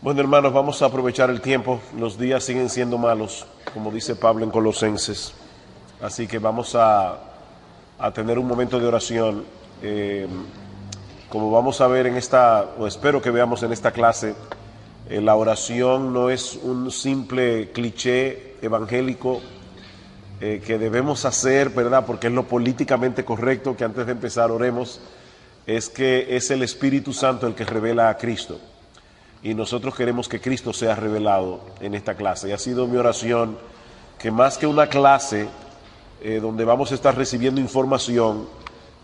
Bueno, hermanos, vamos a aprovechar el tiempo. Los días siguen siendo malos, como dice Pablo en Colosenses. Así que vamos a tener un momento de oración. Como vamos a ver en esta, o espero que veamos en esta clase, la oración no es un simple cliché evangélico que debemos hacer, ¿verdad? Porque es lo políticamente correcto, que antes de empezar oremos. Es que es el Espíritu Santo el que revela a Cristo. Y nosotros queremos que Cristo sea revelado en esta clase. Y ha sido mi oración que más que una clase donde vamos a estar recibiendo información,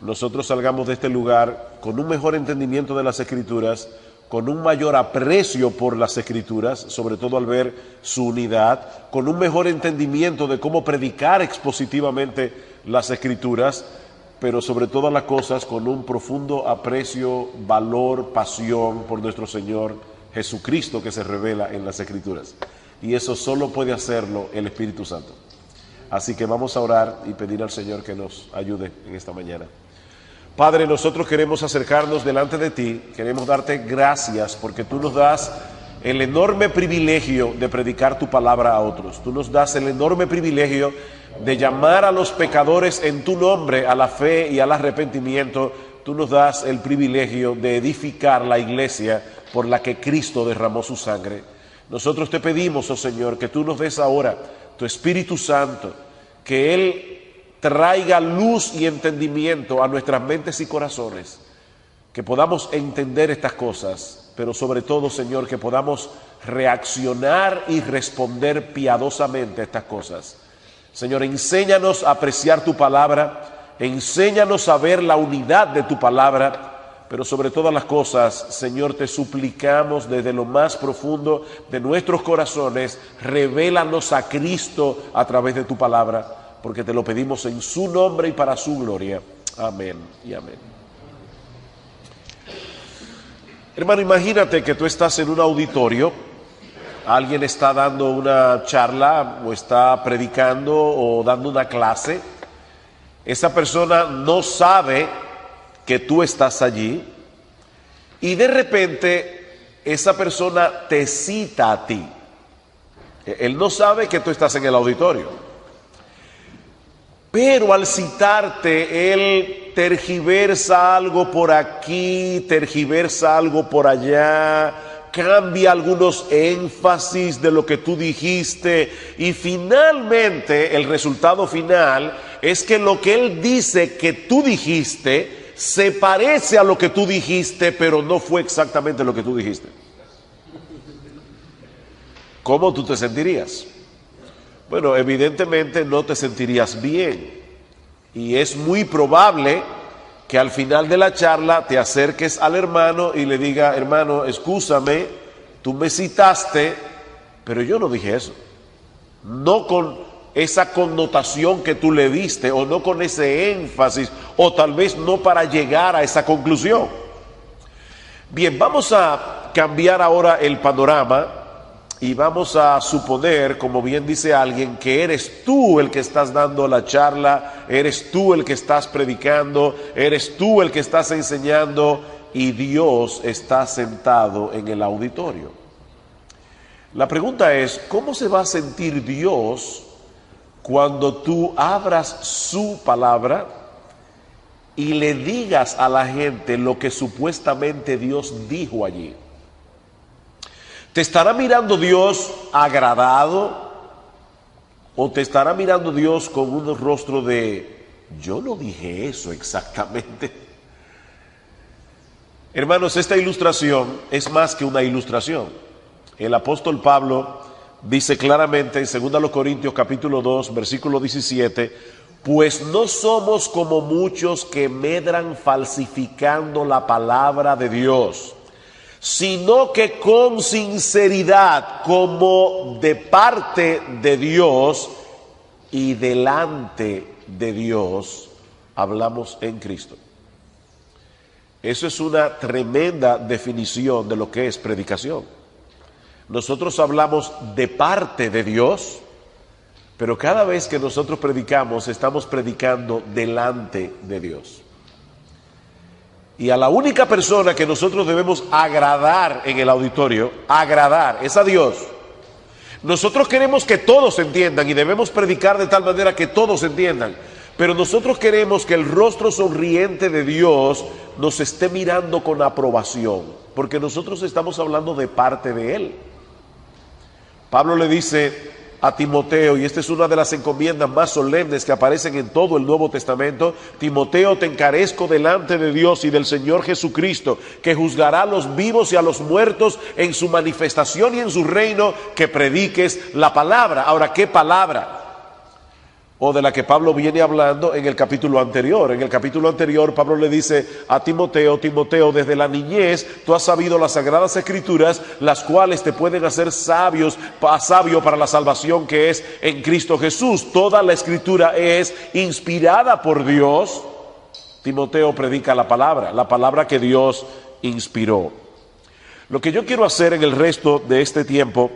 nosotros salgamos de este lugar con un mejor entendimiento de las Escrituras, con un mayor aprecio por las Escrituras, sobre todo al ver su unidad, con un mejor entendimiento de cómo predicar expositivamente las Escrituras, pero sobre todas las cosas con un profundo aprecio, valor, pasión por nuestro Señor Jesucristo que se revela en las Escrituras. Y eso solo puede hacerlo el Espíritu Santo. Así que vamos a orar y pedir al Señor que nos ayude en esta mañana. Padre, nosotros queremos acercarnos delante de ti, queremos darte gracias porque tú nos das el enorme privilegio de predicar tu palabra a otros. Tú nos das el enorme privilegio de llamar a los pecadores en tu nombre a la fe y al arrepentimiento. Tú nos das el privilegio de edificar la iglesia por la que Cristo derramó su sangre. Nosotros te pedimos, oh Señor, que tú nos des ahora tu Espíritu Santo, que Él traiga luz y entendimiento a nuestras mentes y corazones, que podamos entender estas cosas, pero sobre todo, Señor, que podamos reaccionar y responder piadosamente a estas cosas. Señor, enséñanos a apreciar tu palabra, enséñanos a ver la unidad de tu palabra, pero sobre todas las cosas, Señor, te suplicamos desde lo más profundo de nuestros corazones, revélanos a Cristo a través de tu palabra, porque te lo pedimos en su nombre y para su gloria. Amén y amén. Hermano, imagínate que tú estás en un auditorio, alguien está dando una charla o está predicando o dando una clase. Esa persona no sabe que tú estás allí y de repente esa persona te cita a ti. Él no sabe que tú estás en el auditorio, pero al citarte él tergiversa algo por aquí, tergiversa algo por allá, cambia algunos énfasis de lo que tú dijiste y finalmente el resultado final es que lo que él dice que tú dijiste se parece a lo que tú dijiste, pero no fue exactamente lo que tú dijiste. ¿Cómo tú te sentirías? Bueno, evidentemente no te sentirías bien y es muy probable que al final de la charla te acerques al hermano y le diga: hermano, excúsame, tú me citaste, pero yo no dije eso. No con esa connotación que tú le diste, o no con ese énfasis, o tal vez no para llegar a esa conclusión. Bien, vamos a cambiar ahora el panorama y vamos a suponer, como bien dice alguien, que eres tú el que estás dando la charla, eres tú el que estás predicando, eres tú el que estás enseñando y Dios está sentado en el auditorio. La pregunta es, ¿cómo se va a sentir Dios cuando tú abras su palabra y le digas a la gente lo que supuestamente Dios dijo allí? ¿Te estará mirando Dios agradado o te estará mirando Dios con un rostro de yo no dije eso exactamente? Hermanos, esta ilustración es más que una ilustración. El apóstol Pablo dice claramente en 2 Corintios capítulo 2, versículo 17, pues no somos como muchos que medran falsificando la palabra de Dios, sino que con sinceridad, como de parte de Dios y delante de Dios, hablamos en Cristo. Eso es una tremenda definición de lo que es predicación. Nosotros hablamos de parte de Dios, pero cada vez que nosotros predicamos, estamos predicando delante de Dios. Y a la única persona que nosotros debemos agradar en el auditorio, agradar, es a Dios. Nosotros queremos que todos entiendan y debemos predicar de tal manera que todos entiendan. Pero nosotros queremos que el rostro sonriente de Dios nos esté mirando con aprobación, porque nosotros estamos hablando de parte de Él. Pablo le dice a Timoteo, y esta es una de las encomiendas más solemnes que aparecen en todo el Nuevo Testamento: Timoteo, te encarezco delante de Dios y del Señor Jesucristo, que juzgará a los vivos y a los muertos en su manifestación y en su reino, que prediques la palabra. Ahora, ¿qué palabra? O de la que Pablo viene hablando en el capítulo anterior. En el capítulo anterior Pablo le dice a Timoteo: Timoteo, desde la niñez tú has sabido las sagradas escrituras, las cuales te pueden hacer sabio para la salvación que es en Cristo Jesús. Toda la escritura es inspirada por Dios. Timoteo, predica la palabra que Dios inspiró. Lo que yo quiero hacer en el resto de este tiempo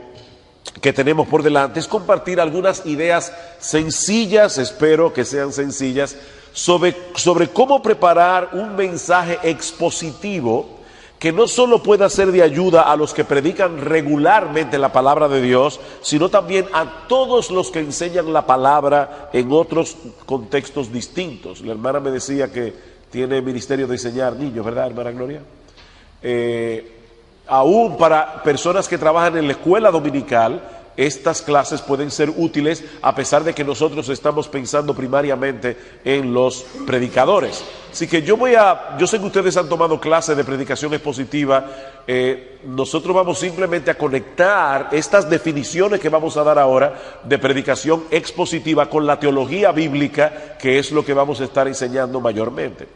que tenemos por delante es compartir algunas ideas sencillas, espero que sean sencillas, sobre cómo preparar un mensaje expositivo que no solo pueda ser de ayuda a los que predican regularmente la palabra de Dios, sino también a todos los que enseñan la palabra en otros contextos distintos. La hermana me decía que tiene ministerio de enseñar niños, ¿verdad, hermana Gloria? Aún para personas que trabajan en la escuela dominical, estas clases pueden ser útiles, a pesar de que nosotros estamos pensando primariamente en los predicadores. Así que yo sé que ustedes han tomado clases de predicación expositiva. Nosotros vamos simplemente a conectar estas definiciones que vamos a dar ahora de predicación expositiva con la teología bíblica, que es lo que vamos a estar enseñando mayormente.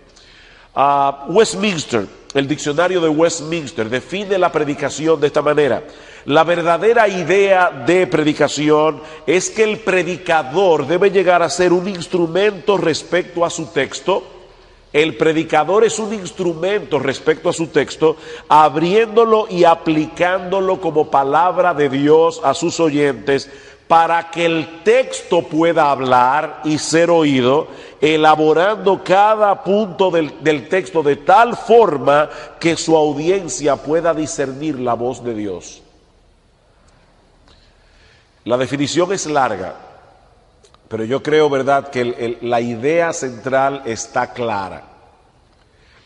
Westminster, el diccionario de Westminster, define la predicación de esta manera: la verdadera idea de predicación es que el predicador debe llegar a ser un instrumento respecto a su texto. El predicador es un instrumento respecto a su texto, abriéndolo y aplicándolo como palabra de Dios a sus oyentes, para que el texto pueda hablar y ser oído, elaborando cada punto del texto de tal forma que su audiencia pueda discernir la voz de Dios. La definición es larga, pero yo creo, ¿verdad?, que la idea central está clara.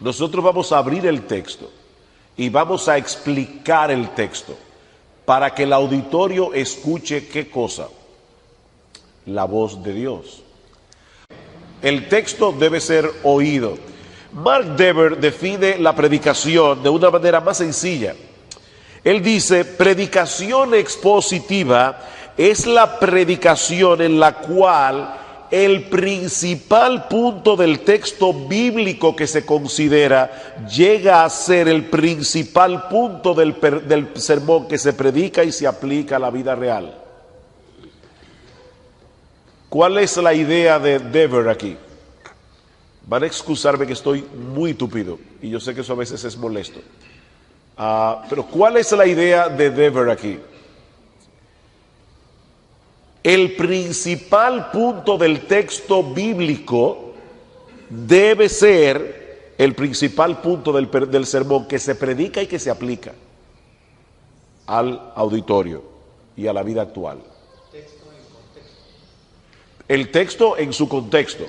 Nosotros vamos a abrir el texto y vamos a explicar el texto, para que el auditorio escuche ¿qué cosa? La voz de Dios. El texto debe ser oído. Mark Dever define la predicación de una manera más sencilla. Él dice: predicación expositiva es la predicación en la cual el principal punto del texto bíblico que se considera llega a ser el principal punto del sermón que se predica y se aplica a la vida real. ¿Cuál es la idea de Dever aquí? Van a excusarme que estoy muy tupido y yo sé que eso a veces es molesto. Pero ¿cuál es la idea de Dever aquí? El principal punto del texto bíblico debe ser el principal punto del sermón que se predica y que se aplica al auditorio y a la vida actual. El texto en su contexto.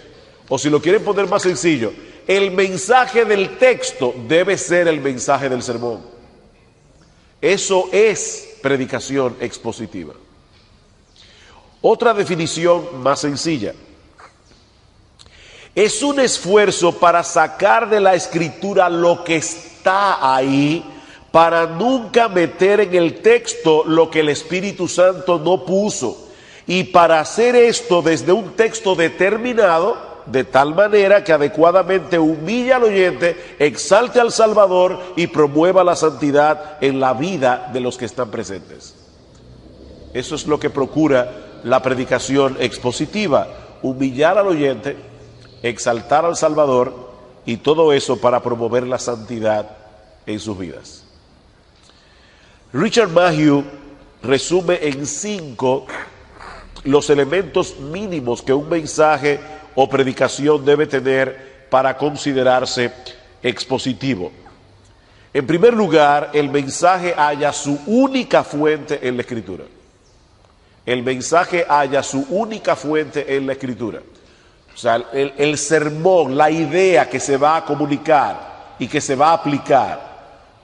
O si lo quieren poner más sencillo, el mensaje del texto debe ser el mensaje del sermón. Eso es predicación expositiva. Otra definición más sencilla: es un esfuerzo para sacar de la escritura lo que está ahí, para nunca meter en el texto lo que el Espíritu Santo no puso, y para hacer esto desde un texto determinado, de tal manera que adecuadamente humille al oyente, exalte al Salvador y promueva la santidad en la vida de los que están presentes. Eso es lo que procura la predicación expositiva: humillar al oyente, exaltar al Salvador, y todo eso para promover la santidad en sus vidas. Richard Mayhue resume en 5 los elementos mínimos que un mensaje o predicación debe tener para considerarse expositivo. En primer lugar, el mensaje halla su única fuente en la Escritura. El mensaje halla su única fuente en la Escritura. O sea, el sermón, la idea que se va a comunicar y que se va a aplicar,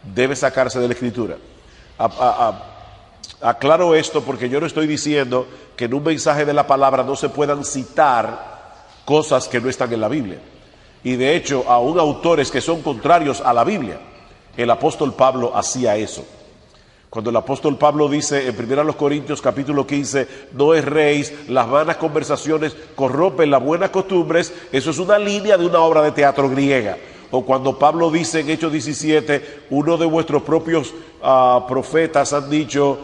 debe sacarse de la Escritura. Aclaro esto porque yo no estoy diciendo que en un mensaje de la palabra no se puedan citar cosas que no están en la Biblia. Y de hecho, aún autores que son contrarios a la Biblia. El apóstol Pablo hacía eso. Cuando el apóstol Pablo dice en 1 Corintios capítulo 15, no erréis, las vanas conversaciones corrompen las buenas costumbres, eso es una línea de una obra de teatro griega. O cuando Pablo dice en Hechos 17, uno de vuestros propios profetas han dicho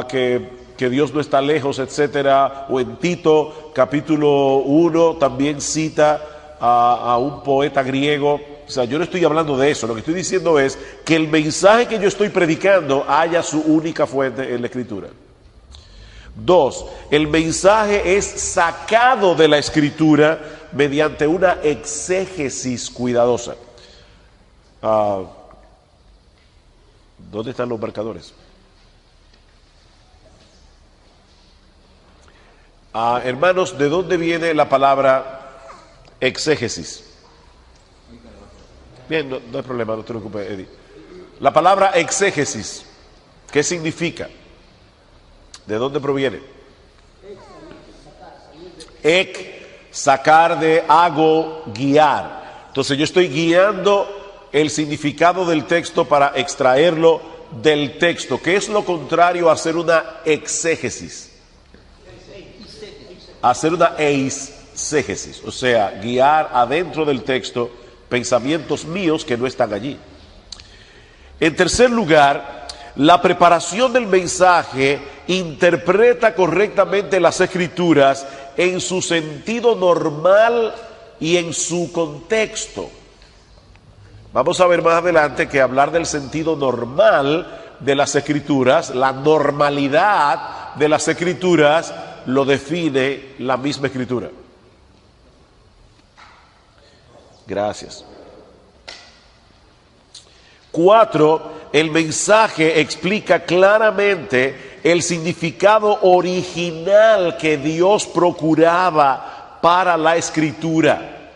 que Dios no está lejos, etcétera. O en Tito capítulo 1 también cita a un poeta griego. O sea, yo no estoy hablando de eso, lo que estoy diciendo es que el mensaje que yo estoy predicando haya su única fuente en la Escritura. 2, el mensaje es sacado de la Escritura mediante una exégesis cuidadosa. ¿Dónde están los marcadores? Hermanos, ¿de dónde viene la palabra exégesis? Bien, no hay problema, no te preocupes, Eddie. La palabra exégesis, ¿qué significa? ¿De dónde proviene? Sacar de hago, guiar. Entonces yo estoy guiando el significado del texto para extraerlo del texto. ¿Qué es lo contrario a hacer una exégesis? Hacer una eisegesis, o sea, guiar adentro del texto pensamientos míos que no están allí. En tercer lugar, la preparación del mensaje interpreta correctamente las Escrituras en su sentido normal y en su contexto. Vamos a ver más adelante que hablar del sentido normal de las Escrituras, la normalidad de las Escrituras, lo define la misma Escritura. Gracias. 4, el mensaje explica claramente el significado original que Dios procuraba para la Escritura.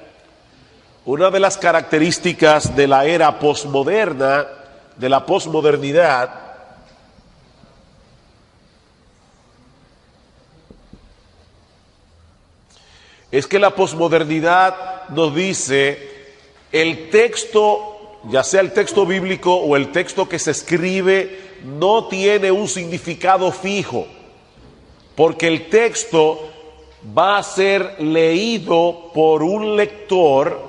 Una de las características de la era posmoderna, de la posmodernidad, es que la posmodernidad nos dice el texto, ya sea el texto bíblico o el texto que se escribe, no tiene un significado fijo, porque el texto va a ser leído por un lector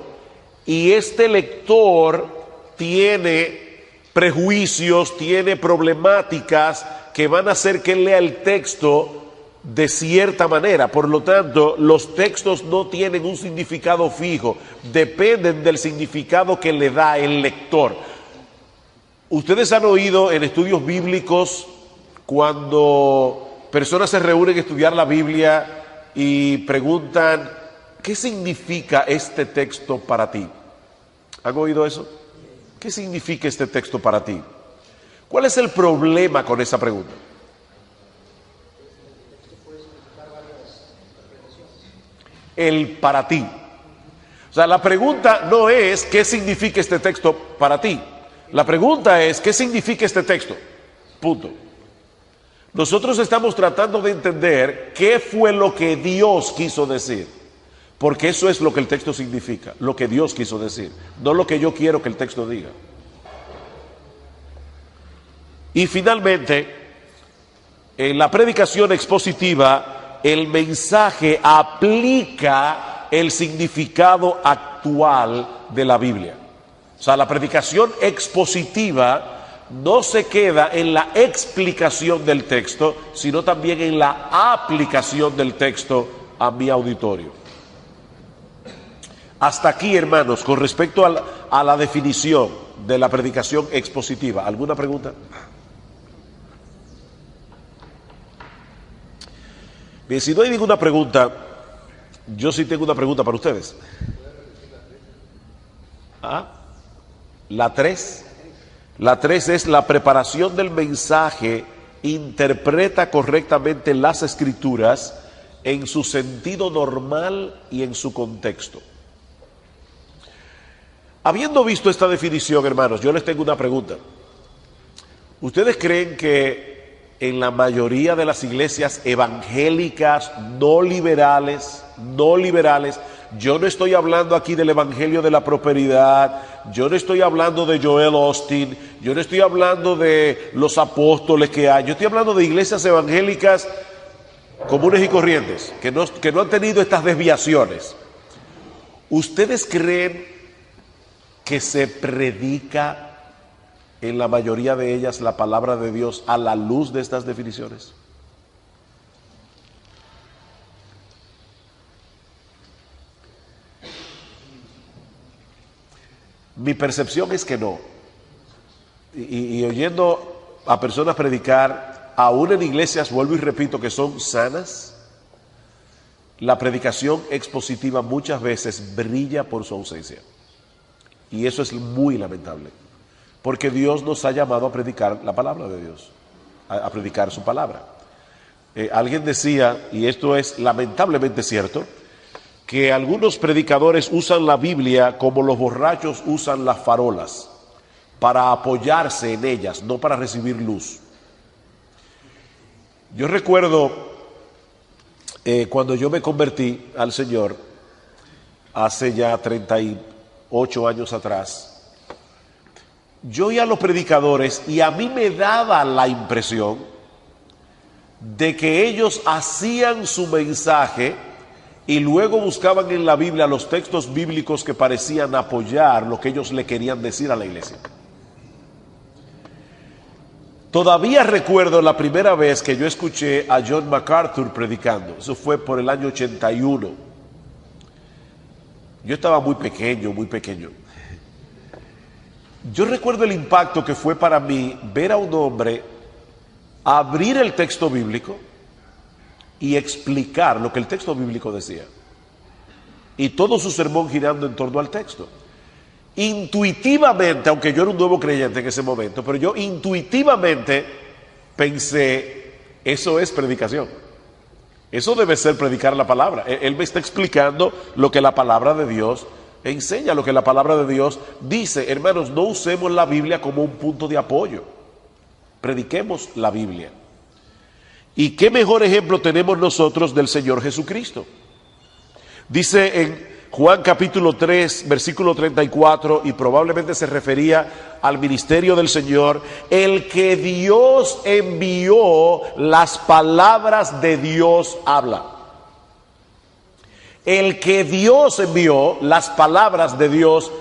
y este lector tiene prejuicios, tiene problemáticas que van a hacer que él lea el texto de cierta manera. Por lo tanto, los textos no tienen un significado fijo, dependen del significado que le da el lector. Ustedes han oído en estudios bíblicos cuando personas se reúnen a estudiar la Biblia y preguntan, ¿qué significa este texto para ti? ¿Han oído eso? ¿Qué significa este texto para ti? ¿Cuál es el problema con esa pregunta? El para ti. O sea, la pregunta no es ¿qué significa este texto para ti? La pregunta es ¿qué significa este texto? Punto. Nosotros estamos tratando de entender qué fue lo que Dios quiso decir, porque eso es lo que el texto significa, lo que Dios quiso decir, no lo que yo quiero que el texto diga. Y finalmente, en la predicación expositiva, el mensaje aplica el significado actual de la Biblia. O sea, la predicación expositiva no se queda en la explicación del texto, sino también en la aplicación del texto a mi auditorio. Hasta aquí, hermanos, con respecto a la definición de la predicación expositiva. ¿Alguna pregunta? Bien, si no hay ninguna pregunta, yo sí tengo una pregunta para ustedes. La 3. La 3 es la preparación del mensaje, interpreta correctamente las escrituras en su sentido normal y en su contexto. Habiendo visto esta definición, hermanos, yo les tengo una pregunta. ¿Ustedes creen que en la mayoría de las iglesias evangélicas, no liberales, yo no estoy hablando aquí del evangelio de la prosperidad, yo no estoy hablando de Joel Austin, yo no estoy hablando de los apóstoles que hay, yo estoy hablando de iglesias evangélicas comunes y corrientes, que no han tenido estas desviaciones? ¿Ustedes creen que se predica en la mayoría de ellas la palabra de Dios a la luz de estas definiciones? Mi percepción es que no. Y oyendo a personas predicar, aún en iglesias, vuelvo y repito, que son sanas, la predicación expositiva muchas veces brilla por su ausencia. Y eso es muy lamentable, porque Dios nos ha llamado a predicar la palabra de Dios, a predicar su palabra. Alguien decía, y esto es lamentablemente cierto, que algunos predicadores usan la Biblia como los borrachos usan las farolas, para apoyarse en ellas, no para recibir luz. Yo recuerdo cuando yo me convertí al Señor, hace ya 38 años atrás, yo oía a los predicadores y a mí me daba la impresión de que ellos hacían su mensaje y luego buscaban en la Biblia los textos bíblicos que parecían apoyar lo que ellos le querían decir a la iglesia. Todavía recuerdo la primera vez que yo escuché a John MacArthur predicando. Eso fue por el año 81. Yo estaba muy pequeño. Yo recuerdo el impacto que fue para mí ver a un hombre abrir el texto bíblico y explicar lo que el texto bíblico decía. Y todo su sermón girando en torno al texto. Intuitivamente, aunque yo era un nuevo creyente en ese momento, pero yo intuitivamente pensé, eso es predicación. Eso debe ser predicar la palabra. Él me está explicando lo que la palabra de Dios enseña, lo que la palabra de Dios dice. Hermanos, no usemos la Biblia como un punto de apoyo. Prediquemos la Biblia. ¿Y qué mejor ejemplo tenemos nosotros del Señor Jesucristo? Dice en Juan capítulo 3, versículo 34, y probablemente se refería al ministerio del Señor, el que Dios envió, las palabras de Dios habla. El que Dios envió, las palabras de Dios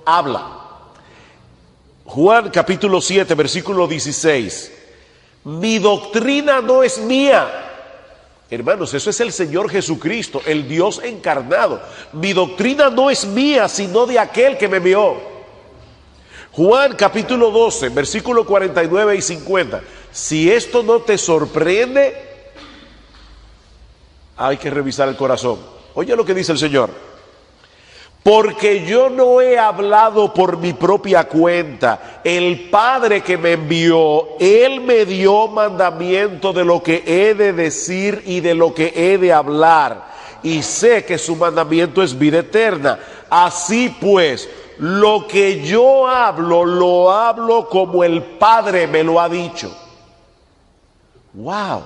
habla. Juan capítulo 7, versículo 16. Mi doctrina no es mía. Hermanos, eso es el Señor Jesucristo, el Dios encarnado. Mi doctrina no es mía, sino de aquel que me envió. Juan capítulo 12, versículo 49 y 50. Si esto no te sorprende, hay que revisar el corazón. Oye lo que dice el Señor. Porque yo no he hablado por mi propia cuenta. El Padre que me envió, Él me dio mandamiento de lo que he de decir y de lo que he de hablar. Y sé que su mandamiento es vida eterna. Así pues, lo que yo hablo, lo hablo como el Padre me lo ha dicho. ¡Wow!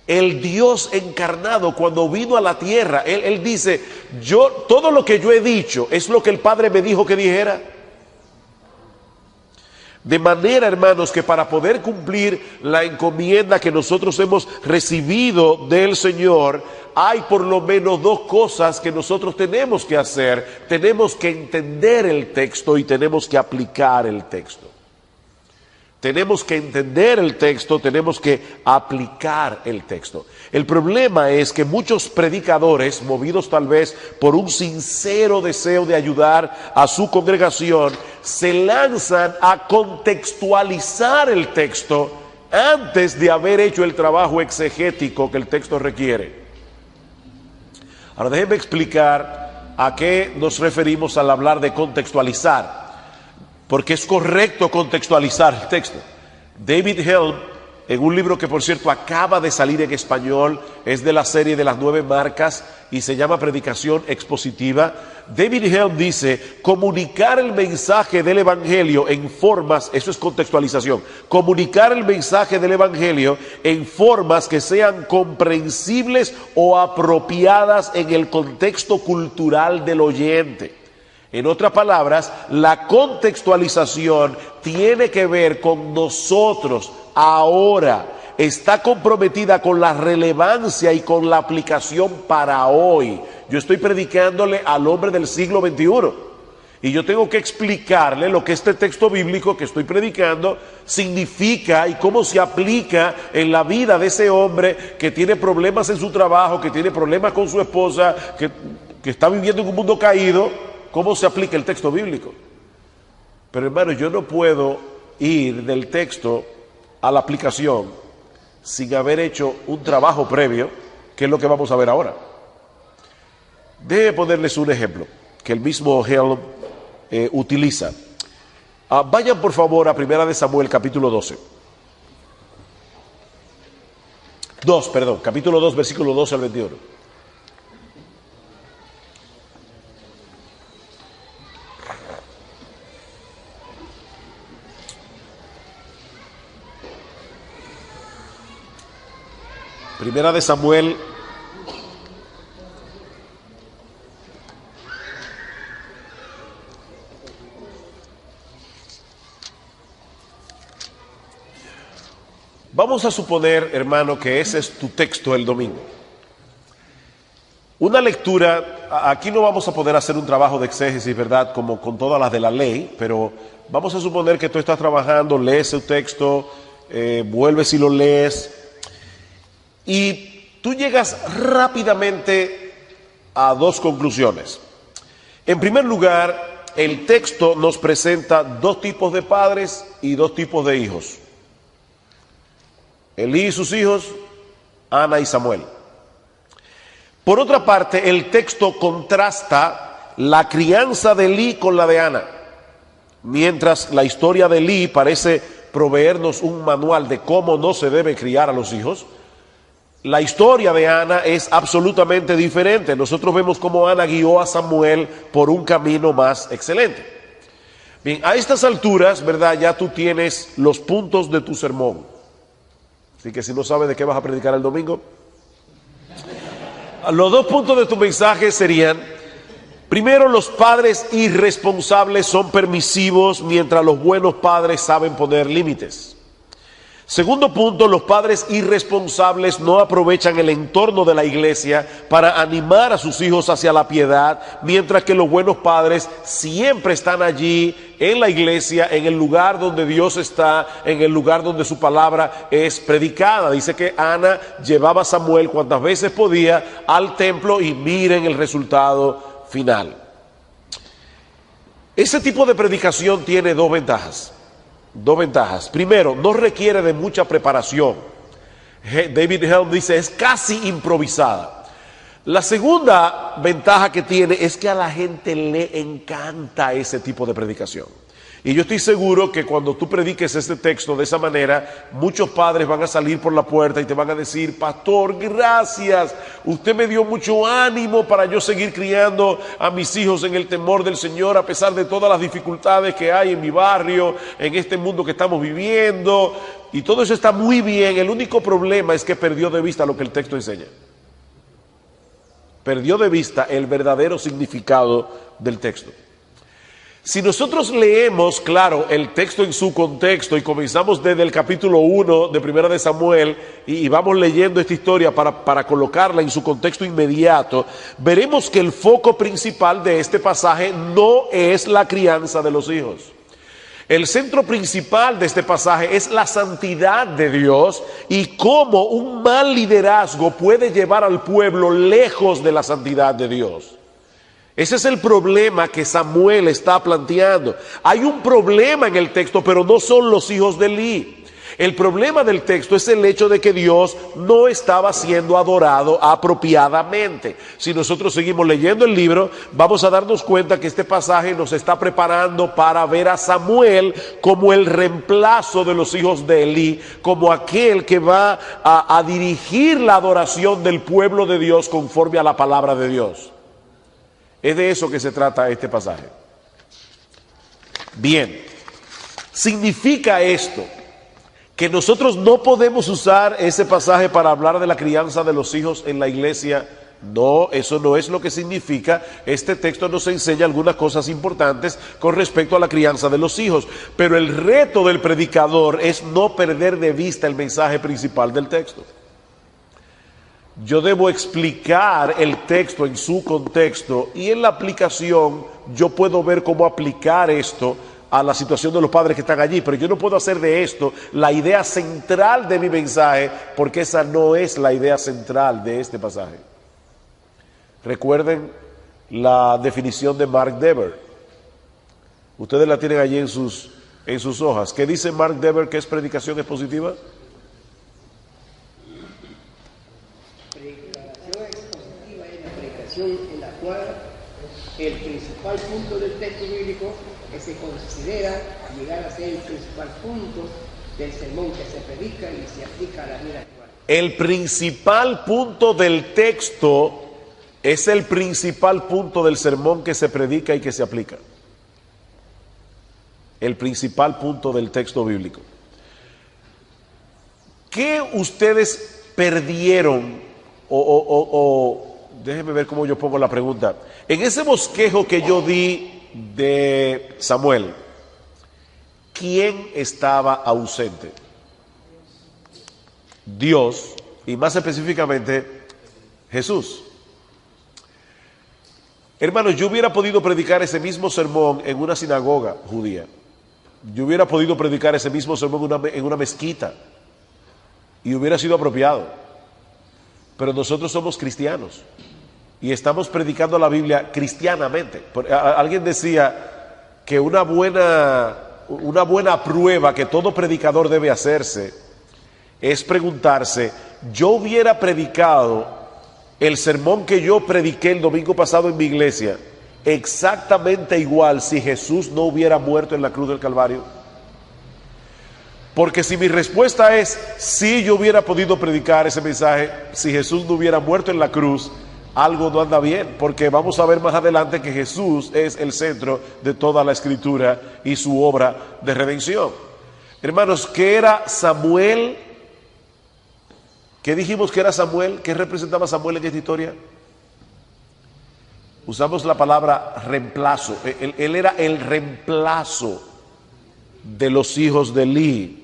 El Dios encarnado, cuando vino a la tierra, él dice, todo lo que yo he dicho es lo que el Padre me dijo que dijera. De manera, hermanos, que para poder cumplir la encomienda que nosotros hemos recibido del Señor, hay por lo menos dos cosas que nosotros tenemos que hacer. Tenemos que entender el texto y tenemos que aplicar el texto. Tenemos que entender el texto, tenemos que aplicar el texto. El problema es que muchos predicadores, movidos tal vez por un sincero deseo de ayudar a su congregación, se lanzan a contextualizar el texto antes de haber hecho el trabajo exegético que el texto requiere. Ahora déjenme explicar a qué nos referimos al hablar de contextualizar. porque es correcto contextualizar el texto. David Helm, en un libro que por cierto acaba de salir en español, es de la serie de las 9 marcas y se llama Predicación Expositiva. David Helm dice: comunicar el mensaje del evangelio en formas, eso es contextualización, comunicar el mensaje del evangelio en formas que sean comprensibles o apropiadas en el contexto cultural del oyente. En otras palabras, la contextualización tiene que ver con nosotros ahora, está comprometida con la relevancia y con la aplicación para hoy. Yo estoy predicándole al hombre del siglo XXI y yo tengo que explicarle lo que este texto bíblico que estoy predicando significa y cómo se aplica en la vida de ese hombre que tiene problemas en su trabajo, que tiene problemas con su esposa, que está viviendo en un mundo caído. ¿Cómo se aplica el texto bíblico? Pero hermano, yo no puedo ir del texto a la aplicación sin haber hecho un trabajo previo, que es lo que vamos a ver ahora. Déjenme ponerles un ejemplo que el mismo Helm utiliza. Vayan por favor a 1 Samuel capítulo 12. Capítulo 2, versículo 12 al 21. Primera de Samuel, vamos a suponer, hermano, que ese es tu texto el domingo. Una lectura, aquí no vamos a poder hacer un trabajo de exégesis, ¿verdad?, como con todas las de la ley, pero vamos a suponer que tú estás trabajando, lees el texto, vuelves y lo lees, y tú llegas rápidamente a 2 conclusiones. En primer lugar, el texto nos presenta 2 tipos de padres y 2 tipos de hijos. Elí y sus hijos, Ana y Samuel. Por otra parte, el texto contrasta la crianza de Elí con la de Ana. Mientras la historia de Elí parece proveernos un manual de cómo no se debe criar a los hijos, la historia de Ana es absolutamente diferente. Nosotros vemos cómo Ana guió a Samuel por un camino más excelente. Bien, a estas alturas, ¿verdad?, ya tú tienes los puntos de tu sermón. Así que si no sabes de qué vas a predicar el domingo, los 2 puntos de tu mensaje serían: primero, los padres irresponsables son permisivos, mientras los buenos padres saben poner límites. Segundo punto, los padres irresponsables no aprovechan el entorno de la iglesia para animar a sus hijos hacia la piedad, mientras que los buenos padres siempre están allí en la iglesia, en el lugar donde Dios está, en el lugar donde su palabra es predicada. Dice que Ana llevaba a Samuel cuantas veces podía al templo y miren el resultado final. Ese tipo de predicación tiene 2 ventajas. 2 ventajas. Primero, no requiere de mucha preparación. David Helm dice, es casi improvisada. La segunda ventaja que tiene es que a la gente le encanta ese tipo de predicación. Y yo estoy seguro que cuando tú prediques este texto de esa manera, muchos padres van a salir por la puerta y te van a decir: pastor, gracias, usted me dio mucho ánimo para yo seguir criando a mis hijos en el temor del Señor, a pesar de todas las dificultades que hay en mi barrio, en este mundo que estamos viviendo. Y todo eso está muy bien. El único problema es que perdió de vista lo que el texto enseña. Perdió de vista el verdadero significado del texto. Si nosotros leemos, claro, el texto en su contexto y comenzamos desde el capítulo 1 de 1 de Samuel y vamos leyendo esta historia para colocarla en su contexto inmediato, veremos que el foco principal de este pasaje no es la crianza de los hijos. El centro principal de este pasaje es la santidad de Dios y cómo un mal liderazgo puede llevar al pueblo lejos de la santidad de Dios. Ese es el problema que Samuel está planteando. Hay un problema en el texto, pero no son los hijos de Elí. El problema del texto es el hecho de que Dios no estaba siendo adorado apropiadamente. Si nosotros seguimos leyendo el libro, vamos a darnos cuenta que este pasaje nos está preparando para ver a Samuel como el reemplazo de los hijos de Elí, como aquel que va a dirigir la adoración del pueblo de Dios conforme a la palabra de Dios. Es de eso que se trata este pasaje. Bien, significa esto que nosotros no podemos usar ese pasaje para hablar de la crianza de los hijos en la iglesia. No, eso no es lo que significa. Este texto nos enseña algunas cosas importantes con respecto a la crianza de los hijos, pero el reto del predicador es no perder de vista el mensaje principal del texto. Yo debo explicar el texto en su contexto y en la aplicación yo puedo ver cómo aplicar esto a la situación de los padres que están allí, pero yo no puedo hacer de esto la idea central de mi mensaje, porque esa no es la idea central de este pasaje. Recuerden la definición de Mark Dever. Ustedes la tienen allí en sus hojas. ¿Qué dice Mark Dever que es predicación expositiva? Predicación expositiva es la predicación en la cual el principal punto del texto bíblico que se considera llegar a ser el principal punto del sermón que se predica y se aplica a la vida actual. El principal punto del texto es el principal punto del sermón que se predica y que se aplica. El principal punto del texto bíblico. ¿Qué ustedes perdieron? Déjenme ver cómo yo pongo la pregunta. En ese bosquejo que yo di de Samuel, ¿quién estaba ausente? Dios, y más específicamente Jesús. Hermanos, yo hubiera podido predicar ese mismo sermón en una sinagoga judía. Yo hubiera podido predicar ese mismo sermón en una mezquita y hubiera sido apropiado. Pero nosotros somos cristianos y estamos predicando la Biblia cristianamente. Alguien decía que una buena prueba que todo predicador debe hacerse es preguntarse: yo hubiera predicado el sermón que yo prediqué el domingo pasado en mi iglesia exactamente igual si Jesús no hubiera muerto en la cruz del Calvario. Porque si mi respuesta es sí, yo hubiera podido predicar ese mensaje si Jesús no hubiera muerto en la cruz, algo no anda bien, porque vamos a ver más adelante que Jesús es el centro de toda la escritura y su obra de redención. Hermanos, ¿qué era Samuel? ¿Qué dijimos que era Samuel? ¿Qué representaba Samuel en esta historia? Usamos la palabra reemplazo. Él era el reemplazo de los hijos de Elí.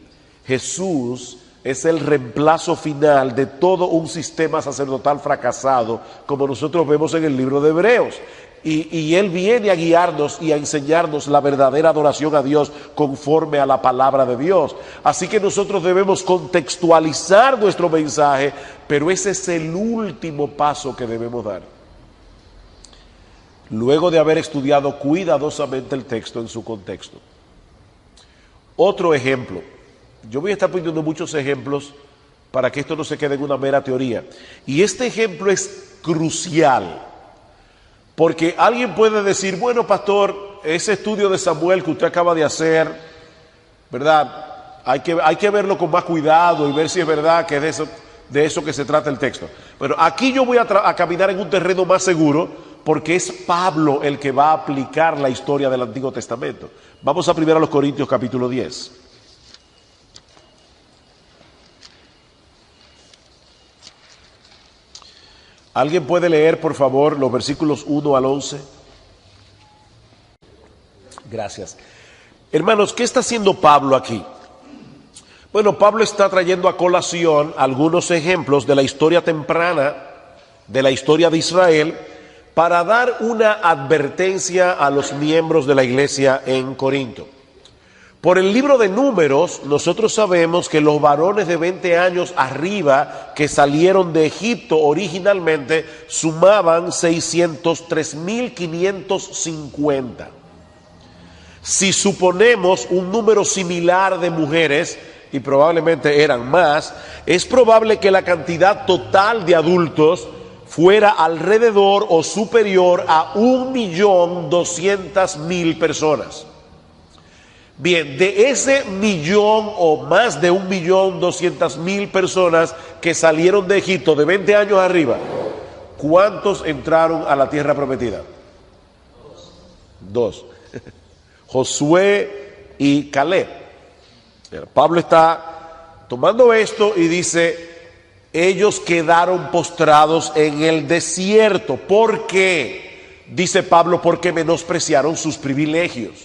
Jesús es el reemplazo final de todo un sistema sacerdotal fracasado, como nosotros vemos en el libro de Hebreos. Y Él viene a guiarnos y a enseñarnos la verdadera adoración a Dios conforme a la palabra de Dios. Así que nosotros debemos contextualizar nuestro mensaje, pero ese es el último paso que debemos dar. Luego de haber estudiado cuidadosamente el texto en su contexto. Otro ejemplo. Yo voy a estar poniendo muchos ejemplos para que esto no se quede en una mera teoría. Y este ejemplo es crucial. Porque alguien puede decir: bueno, pastor, ese estudio de Samuel que usted acaba de hacer, ¿verdad? Hay que verlo con más cuidado y ver si es verdad que es de eso que se trata el texto. Pero aquí yo voy a caminar en un terreno más seguro, porque es Pablo el que va a aplicar la historia del Antiguo Testamento. Vamos a 1 Corintios capítulo 10. ¿Alguien puede leer, por favor, los versículos 1 al 11? Gracias. Hermanos, ¿qué está haciendo Pablo aquí? Bueno, Pablo está trayendo a colación algunos ejemplos de la historia temprana, de la historia de Israel, para dar una advertencia a los miembros de la iglesia en Corinto. Por el libro de Números, nosotros sabemos que los varones de 20 años arriba que salieron de Egipto originalmente sumaban 603.550. Si suponemos un número similar de mujeres, y probablemente eran más, es probable que la cantidad total de adultos fuera alrededor o superior a 1.200.000 personas. Bien, de ese millón o más de 1.200.000 personas que salieron de Egipto de 20 años arriba, ¿cuántos entraron a la tierra prometida? Dos. Josué y Caleb. Pablo está tomando esto y dice, ellos quedaron postrados en el desierto. ¿Por qué? Dice Pablo, porque menospreciaron sus privilegios.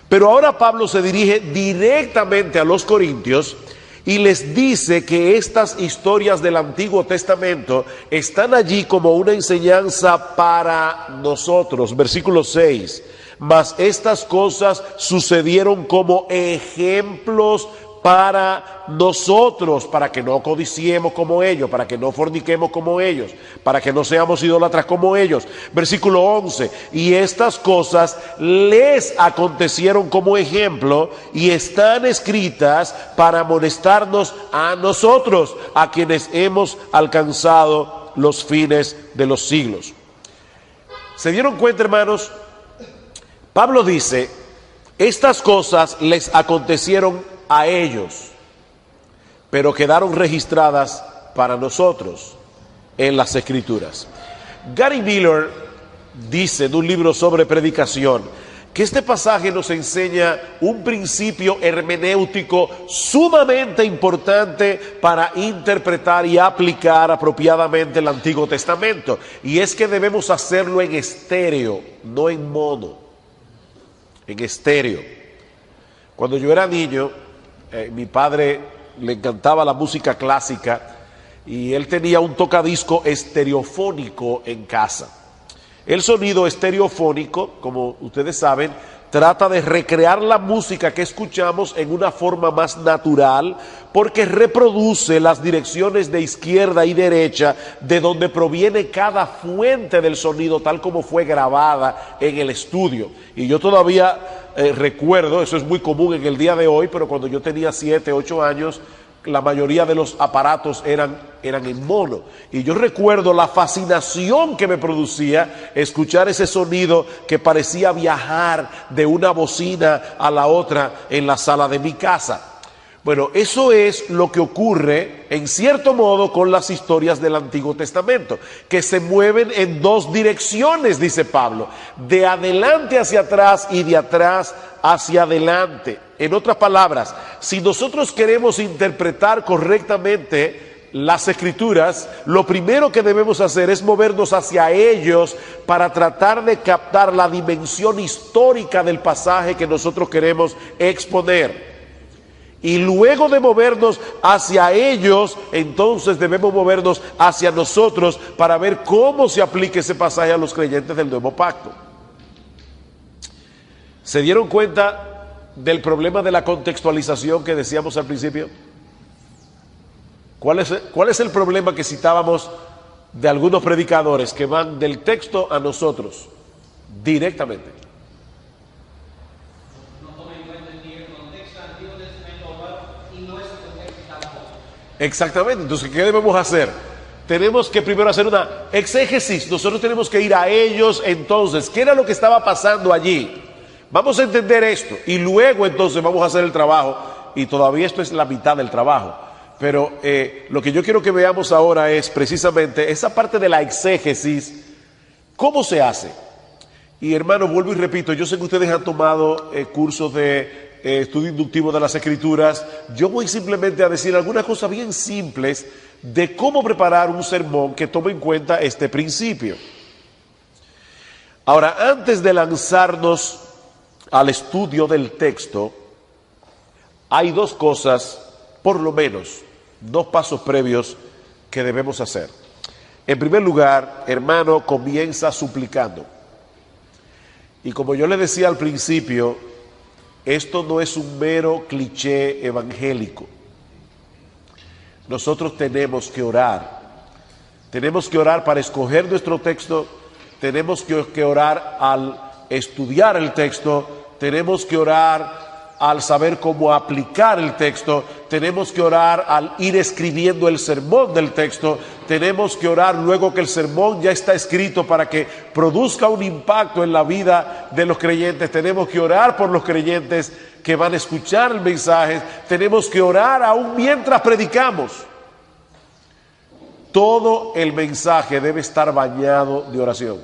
Pero ahora Pablo se dirige directamente a los corintios y les dice que estas historias del Antiguo Testamento están allí como una enseñanza para nosotros. Versículo 6. Mas estas cosas sucedieron como ejemplos para nosotros, para que no codiciemos como ellos, para que no forniquemos como ellos, para que no seamos idólatras como ellos. Versículo 11, y estas cosas les acontecieron como ejemplo y están escritas para amonestarnos a nosotros, a quienes hemos alcanzado los fines de los siglos. ¿Se dieron cuenta, hermanos? Pablo dice, estas cosas les acontecieron a ellos, pero quedaron registradas para nosotros en las Escrituras. Gary Miller dice en un libro sobre predicación que este pasaje nos enseña un principio hermenéutico sumamente importante para interpretar y aplicar apropiadamente el Antiguo Testamento, y es que debemos hacerlo en estéreo, no en mono, en estéreo. Cuando yo era niño, mi padre le encantaba la música clásica y él tenía un tocadisco estereofónico en casa. El sonido estereofónico, como ustedes saben, trata de recrear la música que escuchamos en una forma más natural, porque reproduce las direcciones de izquierda y derecha de donde proviene cada fuente del sonido, tal como fue grabada en el estudio. Y yo todavía recuerdo, eso es muy común en el día de hoy, pero cuando yo tenía 7, 8 años, la mayoría de los aparatos eran en mono. Y yo recuerdo la fascinación que me producía escuchar ese sonido que parecía viajar de una bocina a la otra en la sala de mi casa. Bueno, eso es lo que ocurre en cierto modo con las historias del Antiguo Testamento, que se mueven en dos direcciones, dice Pablo, de adelante hacia atrás y de atrás hacia adelante. En otras palabras, si nosotros queremos interpretar correctamente las Escrituras, lo primero que debemos hacer es movernos hacia ellos para tratar de captar la dimensión histórica del pasaje que nosotros queremos exponer. Y luego de movernos hacia ellos, entonces debemos movernos hacia nosotros para ver cómo se aplica ese pasaje a los creyentes del Nuevo Pacto. ¿Se dieron cuenta del problema de la contextualización que decíamos al principio? ¿Cuál es el problema que citábamos de algunos predicadores que van del texto a nosotros directamente? Exactamente, entonces ¿qué debemos hacer? Tenemos que primero hacer una exégesis, nosotros tenemos que ir a ellos entonces, ¿qué era lo que estaba pasando allí? Vamos a entender esto y luego entonces vamos a hacer el trabajo, y todavía esto es la mitad del trabajo, pero lo que yo quiero que veamos ahora es precisamente esa parte de la exégesis, ¿cómo se hace? Y hermano, vuelvo y repito, yo sé que ustedes han tomado cursos de estudio inductivo de las Escrituras. Yo voy simplemente a decir algunas cosas bien simples de cómo preparar un sermón que tome en cuenta este principio. Ahora, antes de lanzarnos al estudio del texto, hay dos cosas, por lo menos, dos pasos previos que debemos hacer. En primer lugar, hermano, comienza suplicando. Y como yo le decía al principio, esto no es un mero cliché evangélico. Nosotros tenemos que orar. Tenemos que orar para escoger nuestro texto. Tenemos que orar al estudiar el texto. Tenemos que orar al saber cómo aplicar el texto, tenemos que orar al ir escribiendo el sermón del texto, tenemos que orar luego que el sermón ya está escrito para que produzca un impacto en la vida de los creyentes, tenemos que orar por los creyentes que van a escuchar el mensaje, tenemos que orar aún mientras predicamos. Todo el mensaje debe estar bañado de oración.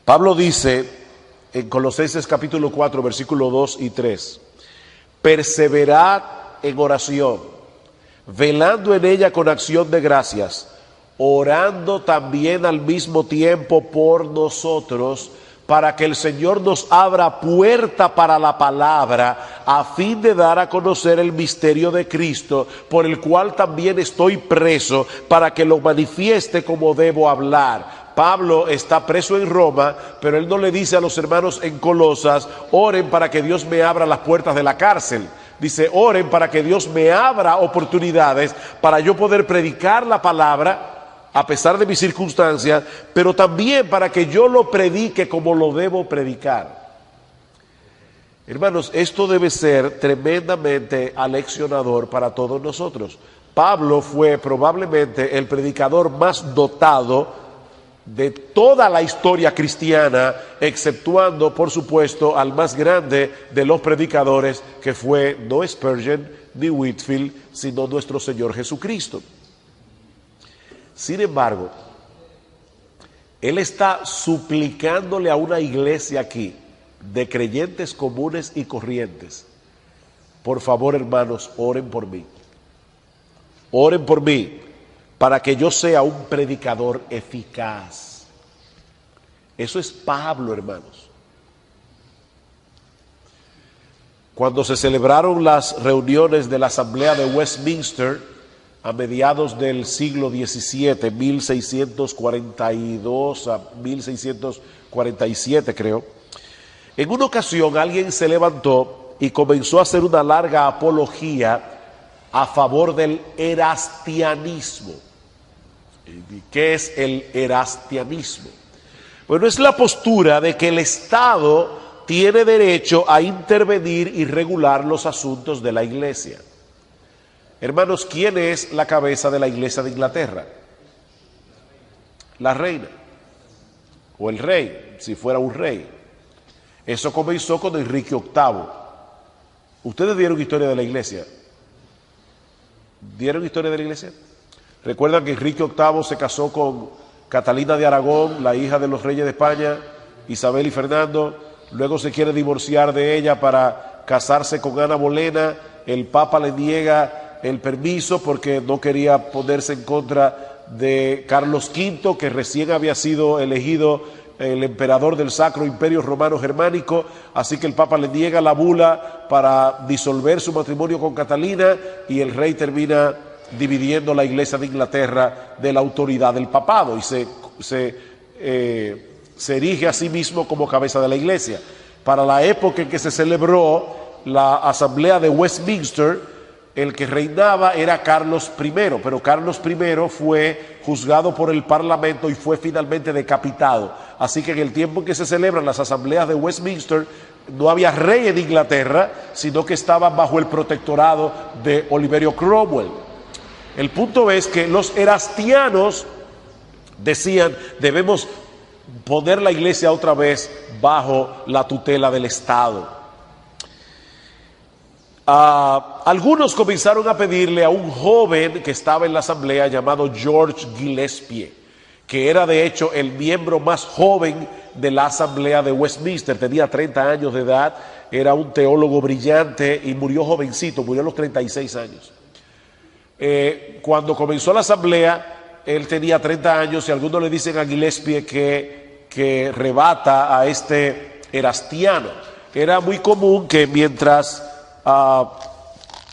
Pablo dice en Colosenses capítulo 4, versículos 2 y 3, perseverad en oración, velando en ella con acción de gracias, orando también al mismo tiempo por nosotros, para que el Señor nos abra puerta para la palabra, a fin de dar a conocer el misterio de Cristo, por el cual también estoy preso, para que lo manifieste como debo hablar. Pablo está preso en Roma, pero él no le dice a los hermanos en Colosas, oren para que Dios me abra las puertas de la cárcel. Dice, oren para que Dios me abra oportunidades para yo poder predicar la palabra a pesar de mis circunstancias, pero también para que yo lo predique como lo debo predicar. Hermanos, esto debe ser tremendamente aleccionador para todos nosotros. Pablo fue probablemente el predicador más dotado de toda la historia cristiana, exceptuando, por supuesto, al más grande de los predicadores, que fue no Spurgeon ni Whitefield, sino nuestro Señor Jesucristo. Sin embargo, él está suplicándole a una iglesia aquí, de creyentes comunes y corrientes, por favor, hermanos, oren por mí. Oren por mí, para que yo sea un predicador eficaz. Eso es Pablo, hermanos. Cuando se celebraron las reuniones de la Asamblea de Westminster a mediados del siglo XVII, 1642 a 1647 creo, en una ocasión alguien se levantó y comenzó a hacer una larga apología a favor del erastianismo. ¿Qué es el erastianismo? Bueno, es la postura de que el Estado tiene derecho a intervenir y regular los asuntos de la iglesia. Hermanos, ¿quién es la cabeza de la iglesia de Inglaterra? La reina o el rey, si fuera un rey. Eso comenzó con Enrique VIII. ¿Ustedes dieron historia de la iglesia? ¿Dieron historia de la iglesia? Recuerdan que Enrique VIII se casó con Catalina de Aragón, la hija de los reyes de España, Isabel y Fernando. Luego se quiere divorciar de ella para casarse con Ana Bolena. El Papa le niega el permiso porque no quería ponerse en contra de Carlos V, que recién había sido elegido el emperador del Sacro Imperio Romano Germánico. Así que el Papa le niega la bula para disolver su matrimonio con Catalina y el rey termina dividiendo la iglesia de Inglaterra de la autoridad del papado y se erige a sí mismo como cabeza de la iglesia. Para la época en que se celebró la Asamblea de Westminster, el que reinaba era Carlos I, pero Carlos I fue juzgado por el Parlamento y fue finalmente decapitado. Así que en el tiempo en que se celebran las asambleas de Westminster, no había rey en Inglaterra, sino que estaban bajo el protectorado de Oliverio Cromwell. El punto es que los erastianos decían, debemos poner la iglesia otra vez bajo la tutela del Estado. Algunos comenzaron a pedirle a un joven que estaba en la asamblea llamado George Gillespie, que era de hecho el miembro más joven de la asamblea de Westminster, tenía 30 años de edad, era un teólogo brillante y murió jovencito, murió a los 36 años. Cuando comenzó la asamblea, él tenía 30 años y algunos le dicen a Gillespie que rebata a este erastiano. Era muy común que mientras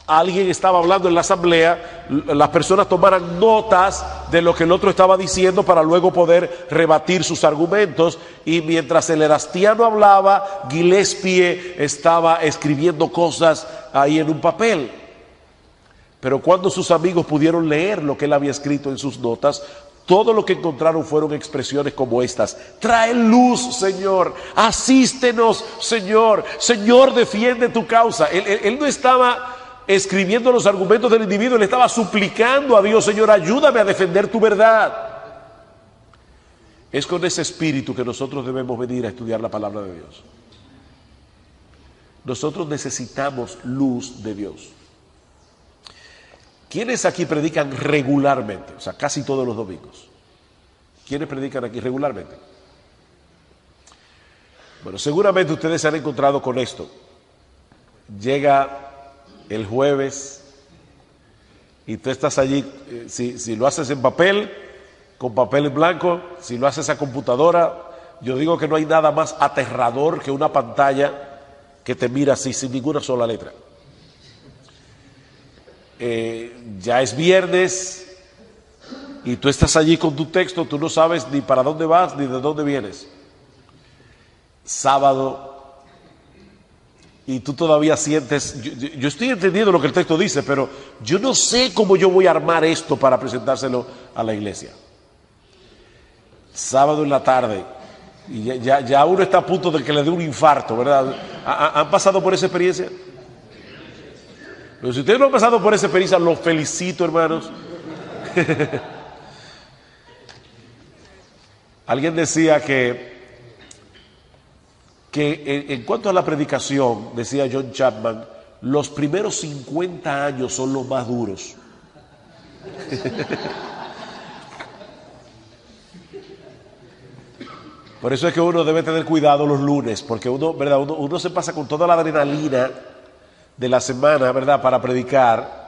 alguien estaba hablando en la asamblea, las personas tomaran notas de lo que el otro estaba diciendo para luego poder rebatir sus argumentos, y mientras el erastiano hablaba, Gillespie estaba escribiendo cosas ahí en un papel. Pero cuando sus amigos pudieron leer lo que él había escrito en sus notas, todo lo que encontraron fueron expresiones como estas: trae luz, Señor, asístenos, Señor, Señor, defiende tu causa. Él no estaba escribiendo los argumentos del individuo, él estaba suplicando a Dios: Señor, ayúdame a defender tu verdad. Es con ese espíritu que nosotros debemos venir a estudiar la palabra de Dios. Nosotros necesitamos luz de Dios. ¿Quiénes aquí predican regularmente? O sea, casi todos los domingos. ¿Quiénes predican aquí regularmente? Bueno, seguramente ustedes se han encontrado con esto. Llega el jueves y tú estás allí, si lo haces en papel, con papel en blanco, si lo haces a computadora, yo digo que no hay nada más aterrador que una pantalla que te mira así sin ninguna sola letra. Ya es viernes y tú estás allí con tu texto, tú no sabes ni para dónde vas ni de dónde vienes. Sábado, y tú todavía sientes, yo estoy entendiendo lo que el texto dice, pero yo no sé cómo yo voy a armar esto para presentárselo a la iglesia. Sábado en la tarde, y ya uno está a punto de que le dé un infarto, ¿verdad? ¿Han pasado por esa experiencia? Pero si ustedes no han pasado por esa experiencia, los felicito, hermanos. Alguien decía que en cuanto a la predicación, decía John Chapman, los primeros 50 años son los más duros. Por eso es que uno debe tener cuidado los lunes, porque uno se pasa con toda la adrenalina de la semana, ¿verdad?, para predicar,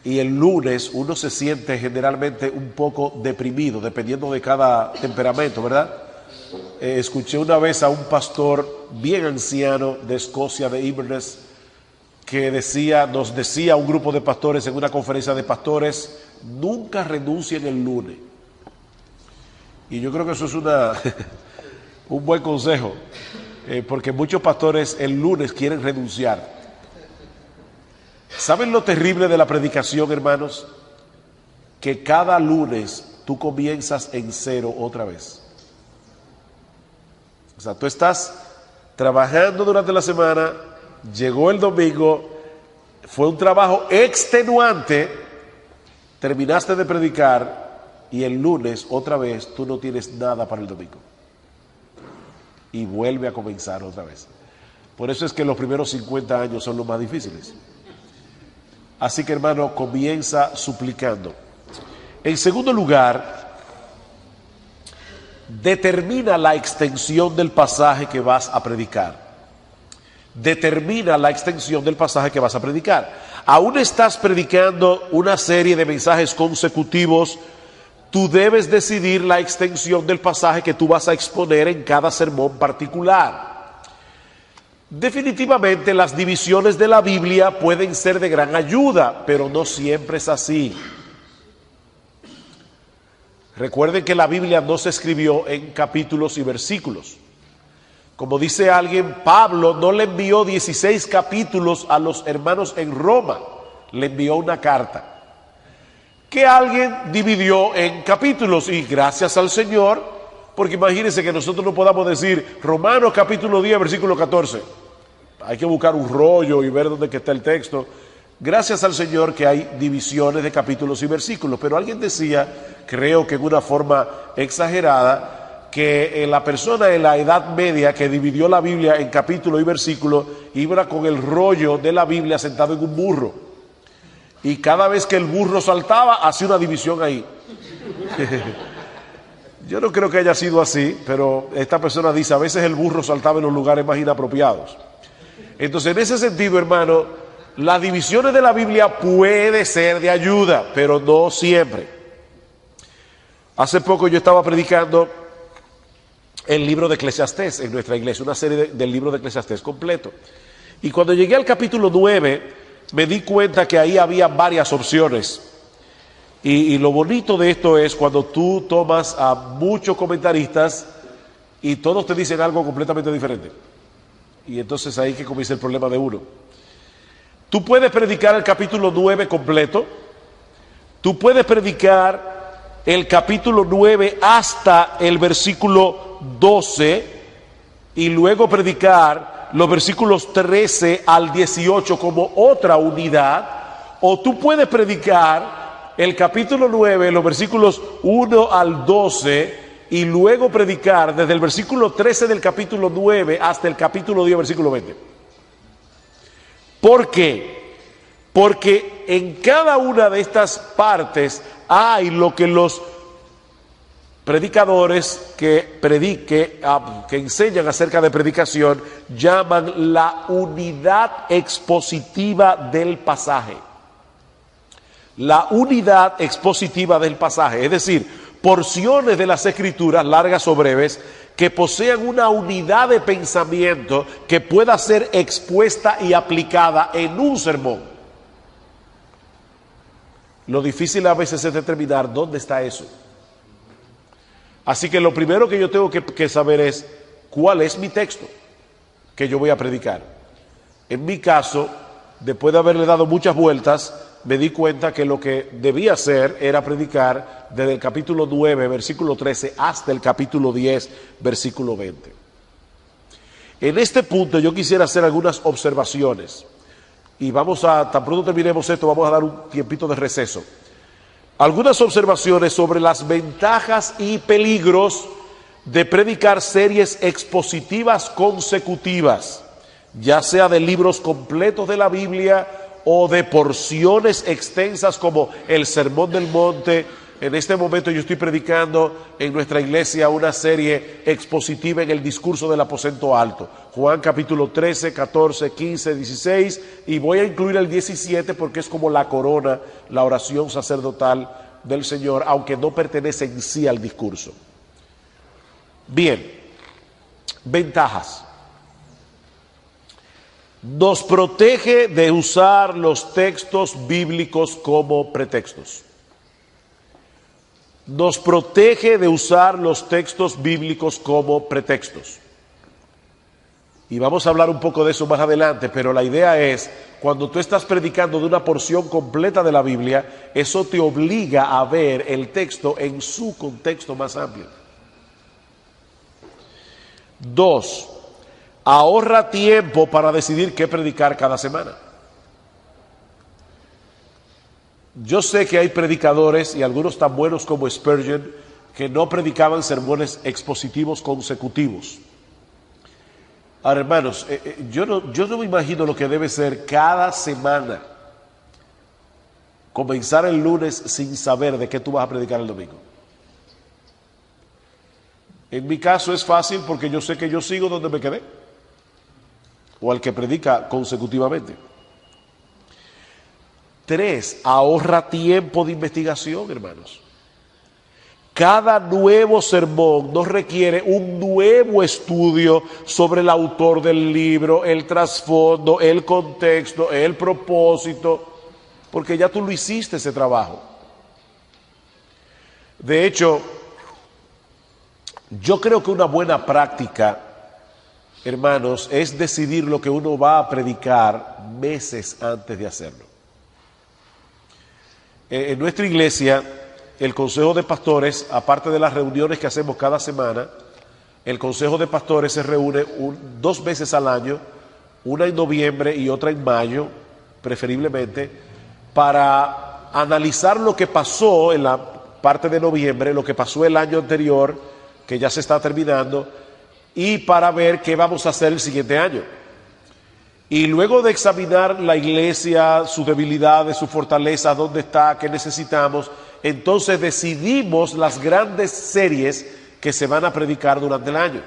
y el lunes uno se siente generalmente un poco deprimido, dependiendo de cada temperamento, ¿verdad? Escuché una vez a un pastor bien anciano de Escocia, de Inverness, que nos decía a un grupo de pastores en una conferencia de pastores: nunca renuncien el lunes. Y yo creo que eso es un buen consejo, porque muchos pastores el lunes quieren renunciar. ¿Saben lo terrible de la predicación, hermanos? Que cada lunes tú comienzas en cero otra vez. O sea, tú estás trabajando durante la semana, llegó el domingo, fue un trabajo extenuante, terminaste de predicar, y el lunes otra vez tú no tienes nada para el domingo. Y vuelve a comenzar otra vez. Por eso es que los primeros 50 años son los más difíciles. Así que, hermano, comienza suplicando. En segundo lugar, determina la extensión del pasaje que vas a predicar. Determina la extensión del pasaje que vas a predicar. Aún estás predicando una serie de mensajes consecutivos, tú debes decidir la extensión del pasaje que tú vas a exponer en cada sermón particular. Definitivamente las divisiones de la Biblia pueden ser de gran ayuda, pero no siempre es así. Recuerden que la Biblia no se escribió en capítulos y versículos. Como dice alguien, Pablo no le envió 16 capítulos a los hermanos en Roma, le envió una carta que alguien dividió en capítulos, y gracias al Señor, porque imagínense que nosotros no podamos decir Romanos capítulo 10 versículo 14, hay que buscar un rollo y ver dónde está el texto. Gracias al Señor que hay divisiones de capítulos y versículos, pero alguien decía, creo que en una forma exagerada, que la persona en la Edad Media que dividió la Biblia en capítulo y versículo iba con el rollo de la Biblia sentado en un burro. Y cada vez que el burro saltaba, hacía una división ahí. Yo no creo que haya sido así, pero esta persona dice, a veces el burro saltaba en los lugares más inapropiados. Entonces, en ese sentido, hermano, las divisiones de la Biblia puede ser de ayuda, pero no siempre. Hace poco yo estaba predicando el libro de Eclesiastés en nuestra iglesia, una serie del libro de Eclesiastés completo. Y cuando llegué al capítulo 9, me di cuenta que ahí había varias opciones. Y lo bonito de esto es cuando tú tomas a muchos comentaristas y todos te dicen algo completamente diferente. Y entonces ahí que comienza el problema de uno. Tú puedes predicar el capítulo 9 completo. Tú puedes predicar el capítulo 9 hasta el versículo 12 y luego predicar los versículos 13 al 18 como otra unidad, o tú puedes predicar el capítulo 9, los versículos 1 al 12 y luego predicar desde el versículo 13 del capítulo 9 hasta el capítulo 10, versículo 20. ¿Por qué? Porque en cada una de estas partes hay lo que los predicadores que enseñan acerca de predicación llaman la unidad expositiva del pasaje. La unidad expositiva del pasaje, es decir, porciones de las escrituras, largas o breves, que posean una unidad de pensamiento que pueda ser expuesta y aplicada en un sermón. Lo difícil a veces es determinar dónde está eso. Así que lo primero que yo tengo que saber es cuál es mi texto que yo voy a predicar. En mi caso, después de haberle dado muchas vueltas, me di cuenta que lo que debía hacer era predicar desde el capítulo 9, versículo 13, hasta el capítulo 10, versículo 20. En este punto yo quisiera hacer algunas observaciones. Y tan pronto terminemos esto, vamos a dar un tiempito de receso. Algunas observaciones sobre las ventajas y peligros de predicar series expositivas consecutivas, ya sea de libros completos de la Biblia o de porciones extensas como el Sermón del Monte. En este momento yo estoy predicando en nuestra iglesia una serie expositiva en el discurso del aposento alto. Juan capítulo 13, 14, 15, 16 y voy a incluir el 17 porque es como la corona, la oración sacerdotal del Señor, aunque no pertenece en sí al discurso. Bien, ventajas. Nos protege de usar los textos bíblicos como pretextos. Nos protege de usar los textos bíblicos como pretextos. Y vamos a hablar un poco de eso más adelante, pero la idea es, cuando tú estás predicando de una porción completa de la Biblia, eso te obliga a ver el texto en su contexto más amplio. 2. Ahorra tiempo para decidir qué predicar cada semana. Yo sé que hay predicadores, y algunos tan buenos como Spurgeon, que no predicaban sermones expositivos consecutivos. Ahora, hermanos, yo no me imagino lo que debe ser cada semana. Comenzar el lunes sin saber de qué tú vas a predicar el domingo. En mi caso es fácil porque yo sé que yo sigo donde me quedé. O al que predica consecutivamente. 3, ahorra tiempo de investigación, hermanos. Cada nuevo sermón nos requiere un nuevo estudio sobre el autor del libro, el trasfondo, el contexto, el propósito, porque ya tú lo hiciste ese trabajo. De hecho, yo creo que una buena práctica, hermanos, es decidir lo que uno va a predicar meses antes de hacerlo. En nuestra iglesia, el Consejo de Pastores, aparte de las reuniones que hacemos cada semana, el Consejo de Pastores se reúne 2 veces al año, una en noviembre y otra en mayo, preferiblemente, para analizar lo que pasó en la parte de noviembre, lo que pasó el año anterior, que ya se está terminando, y para ver qué vamos a hacer el siguiente año. Y luego de examinar la iglesia, sus debilidades, su fortaleza, dónde está, qué necesitamos, entonces decidimos las grandes series que se van a predicar durante el año.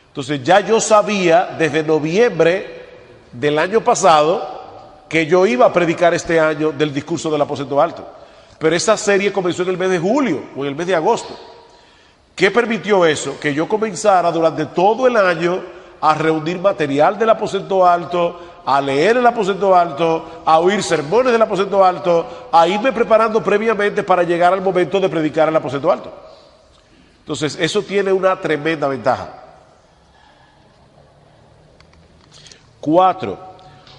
Entonces ya yo sabía desde noviembre del año pasado que yo iba a predicar este año del discurso del aposento alto. Pero esa serie comenzó en el mes de julio o en el mes de agosto. ¿Qué permitió eso? Que yo comenzara durante todo el año a reunir material del aposento alto, a leer el aposento alto, a oír sermones del aposento alto, a irme preparando previamente para llegar al momento de predicar el aposento alto. Entonces, eso tiene una tremenda ventaja. 4.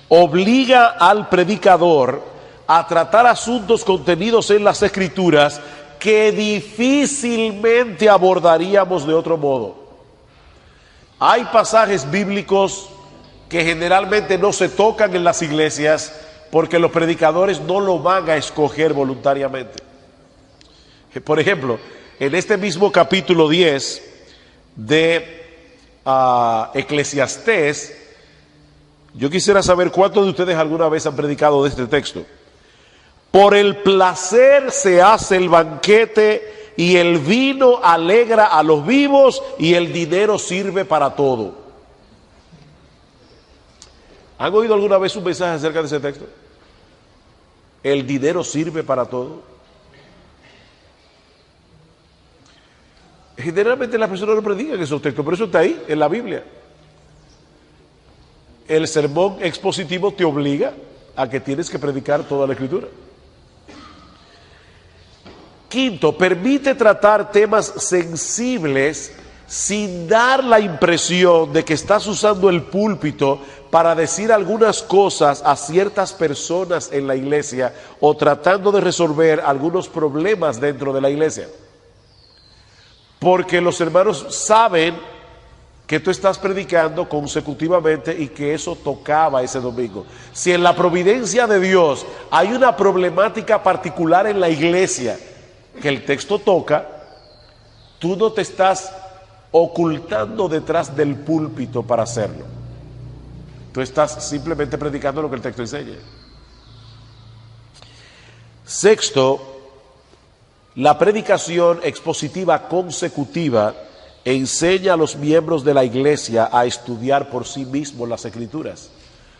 Obliga al predicador a tratar asuntos contenidos en las Escrituras que difícilmente abordaríamos de otro modo. Hay pasajes bíblicos que generalmente no se tocan en las iglesias porque los predicadores no lo van a escoger voluntariamente. Por ejemplo, en este mismo capítulo 10 de Eclesiastés, yo quisiera saber cuántos de ustedes alguna vez han predicado de este texto. Por el placer se hace el banquete y el vino alegra a los vivos y el dinero sirve para todo. ¿Han oído alguna vez un mensaje acerca de ese texto? El dinero sirve para todo. Generalmente las personas no predican esos textos, pero eso está ahí, en la Biblia. El sermón expositivo te obliga a que tienes que predicar toda la Escritura. Quinto, permite tratar temas sensibles sin dar la impresión de que estás usando el púlpito para decir algunas cosas a ciertas personas en la iglesia o tratando de resolver algunos problemas dentro de la iglesia. Porque los hermanos saben que tú estás predicando consecutivamente y que eso tocaba ese domingo. Si en la providencia de Dios hay una problemática particular en la iglesia que el texto toca, tú no te estás ocultando detrás del púlpito para hacerlo. Tú estás simplemente predicando lo que el texto enseña. Sexto, la predicación expositiva consecutiva enseña a los miembros de la iglesia a estudiar por sí mismos las Escrituras,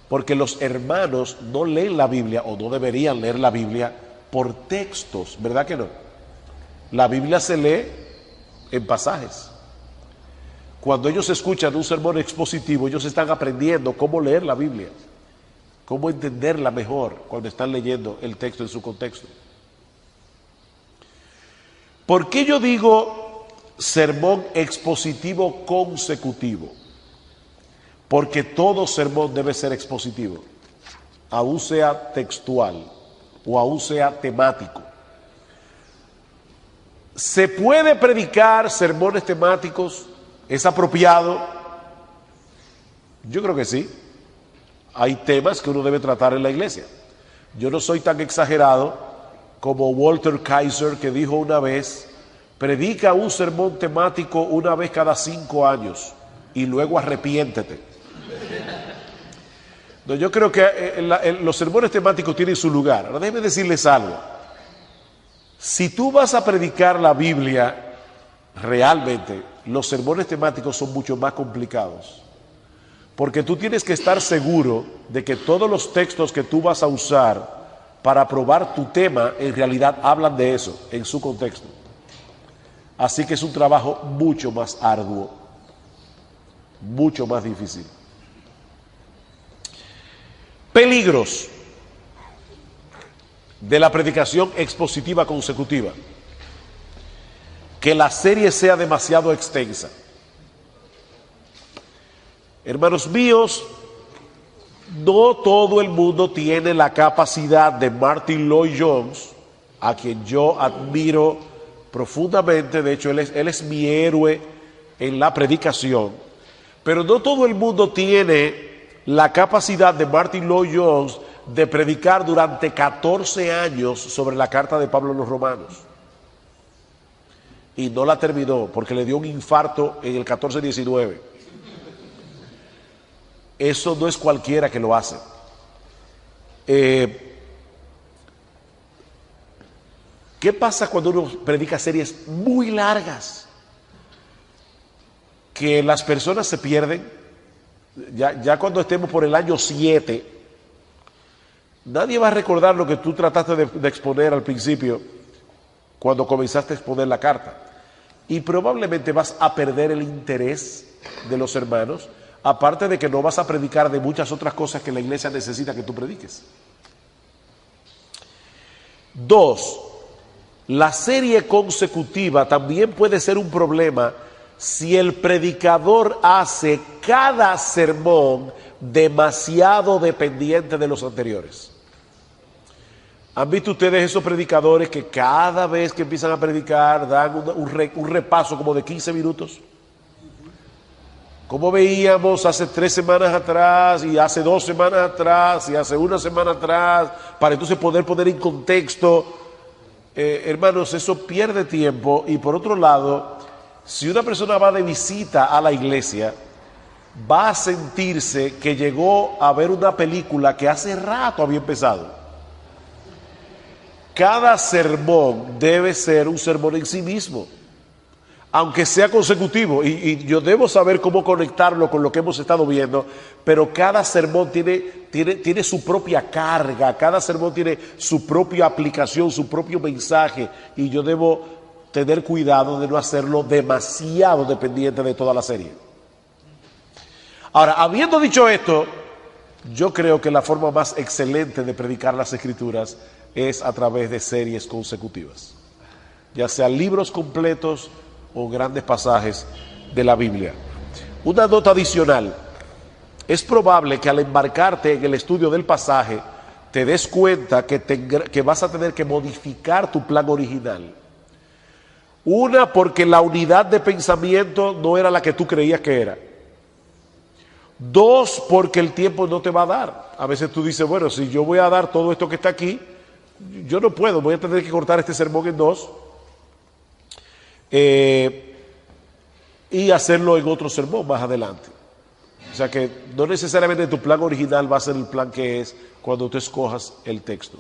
porque los hermanos no leen la Biblia o no deberían leer la Biblia por textos, ¿verdad que no? La Biblia se lee en pasajes. Cuando ellos escuchan un sermón expositivo, ellos están aprendiendo cómo leer la Biblia, cómo entenderla mejor cuando están leyendo el texto en su contexto. ¿Por qué yo digo sermón expositivo consecutivo? Porque todo sermón debe ser expositivo, aún sea textual o aún sea temático. ¿Se puede predicar sermones temáticos? ¿Es apropiado? Yo creo que sí. Hay temas que uno debe tratar en la iglesia. Yo no soy tan exagerado como Walter Kaiser, que dijo una vez: predica un sermón temático una vez cada 5 años y luego arrepiéntete. No, yo creo que los sermones temáticos tienen su lugar. Ahora déjenme decirles algo. Si tú vas a predicar la Biblia realmente, los sermones temáticos son mucho más complicados, porque tú tienes que estar seguro de que todos los textos que tú vas a usar para probar tu tema en realidad hablan de eso en su contexto. Así que es un trabajo mucho más arduo, mucho más difícil. Peligros de la predicación expositiva consecutiva: que la serie sea demasiado extensa. Hermanos míos, no todo el mundo tiene la capacidad de Martin Lloyd-Jones, a quien yo admiro profundamente. De hecho, él es mi héroe en la predicación, pero no todo el mundo tiene la capacidad de Martin Lloyd-Jones de predicar durante 14 años sobre la carta de Pablo a los Romanos. Y no la terminó porque le dio un infarto en el 14-19. Eso no es cualquiera que lo hace. ¿Qué pasa cuando uno predica series muy largas? Que las personas se pierden. Ya cuando estemos por el año 7, nadie va a recordar lo que tú trataste de exponer al principio cuando comenzaste a exponer la carta. Y probablemente vas a perder el interés de los hermanos, aparte de que no vas a predicar de muchas otras cosas que la iglesia necesita que tú prediques. 2, la serie consecutiva también puede ser un problema si el predicador hace cada sermón demasiado dependiente de los anteriores. ¿Han visto ustedes esos predicadores que cada vez que empiezan a predicar dan un repaso como de 15 minutos? Como veíamos hace 3 semanas atrás y hace 2 semanas atrás y hace 1 semana atrás, para entonces poder poner en contexto. Hermanos, eso pierde tiempo. Y por otro lado, si una persona va de visita a la iglesia, va a sentirse que llegó a ver una película que hace rato había empezado. Cada sermón debe ser un sermón en sí mismo, aunque sea consecutivo, y yo debo saber cómo conectarlo con lo que hemos estado viendo, pero cada sermón tiene su propia carga, cada sermón tiene su propia aplicación, su propio mensaje, y yo debo tener cuidado de no hacerlo demasiado dependiente de toda la serie. Ahora, habiendo dicho esto, yo creo que la forma más excelente de predicar las Escrituras es a través de series consecutivas, ya sean libros completos o grandes pasajes de la Biblia. Una nota adicional: es probable que al embarcarte en el estudio del pasaje te des cuenta que vas a tener que modificar tu plan original. Una, porque la unidad de pensamiento no era la que tú creías que era. 2, porque el tiempo no te va a dar. A veces tú dices, bueno, si yo voy a dar todo esto que está aquí, yo no puedo, voy a tener que cortar este sermón en 2 y hacerlo en otro sermón más adelante. O sea que no necesariamente tu plan original va a ser el plan que es cuando tú escojas el texto.